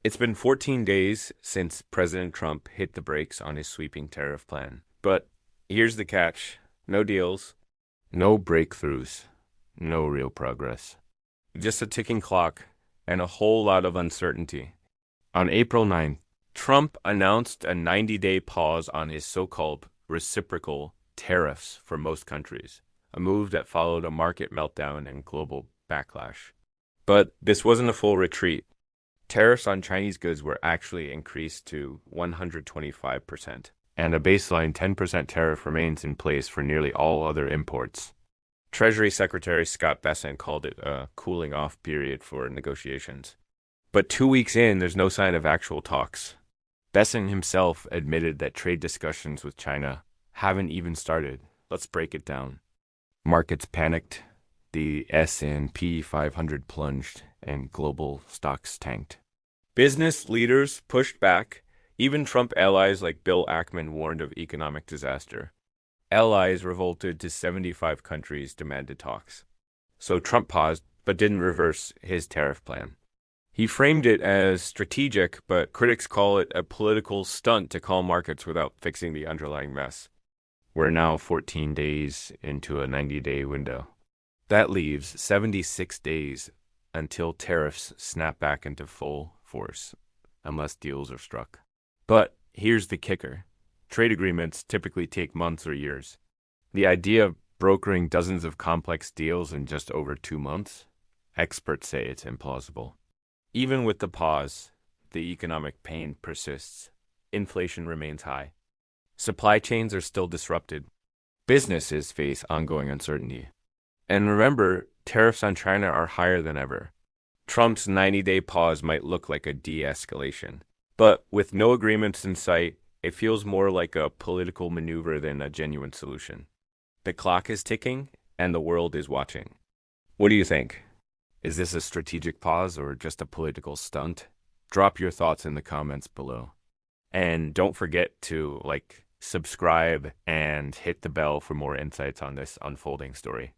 It's been 14 days since President Trump hit the brakes on his sweeping tariff plan. But here's the catch: no deals, no breakthroughs, no real progress. Just a ticking clock and a whole lot of uncertainty. On April 9th, Trump announced a 90-day pause on his so-called reciprocal tariffs for most countries, a move that followed a market meltdown and global backlash. But this wasn't a full retreat. Tariffs on Chinese goods were actually increased to 125%, and a baseline 10% tariff remains in place for nearly all other imports. Treasury Secretary Scott Bessent called it a cooling off period for negotiations. But 2 weeks in, there's no sign of actual talks. Bessent himself admitted that trade discussions with China haven't even started. Let's break it down. Markets panicked, the S&P 500 plunged, and global stocks tanked. Business leaders pushed back. Even Trump allies like Bill Ackman warned of economic disaster. Allies revolted to 75 countries demanded talks. So Trump paused, but didn't reverse his tariff plan. He framed it as strategic, but critics call it a political stunt to calm markets without fixing the underlying mess. We're now 14 days into a 90-day window. That leaves 76 days until tariffs snap back into full force, unless deals are struck. But here's the kicker. Trade agreements typically take months or years. The idea of brokering dozens of complex deals in just over 2 months? Experts say it's implausible. Even with the pause, the economic pain persists. Inflation remains high. Supply chains are still disrupted. Businesses face ongoing uncertainty. And remember, tariffs on China are higher than ever. Trump's 90-day pause might look like a de-escalation. But with no agreements in sight, it feels more like a political maneuver than a genuine solution. The clock is ticking, and the world is watching. What do you think? Is this a strategic pause or just a political stunt? Drop your thoughts in the comments below. And don't forget to subscribe and hit the bell for more insights on this unfolding story.